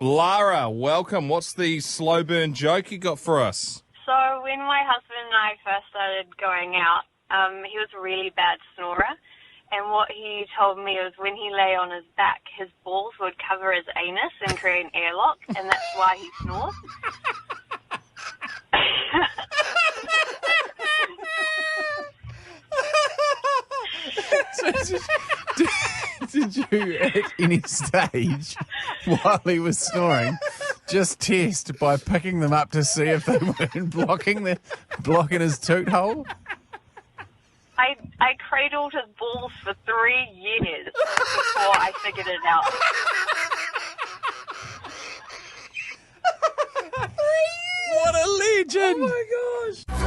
Lara, welcome. What's the slow burn joke you got for us? So when my husband and I first started going out, he was a really bad snorer. And what he told me was when he lay on his back, his balls would cover his anus and create an airlock, and that's why he snores. Did you at any stage while he was snoring just test by picking them up to see if they weren't blocking his toot hole? I cradled his balls for 3 years before I figured it out. What a legend! Oh my gosh!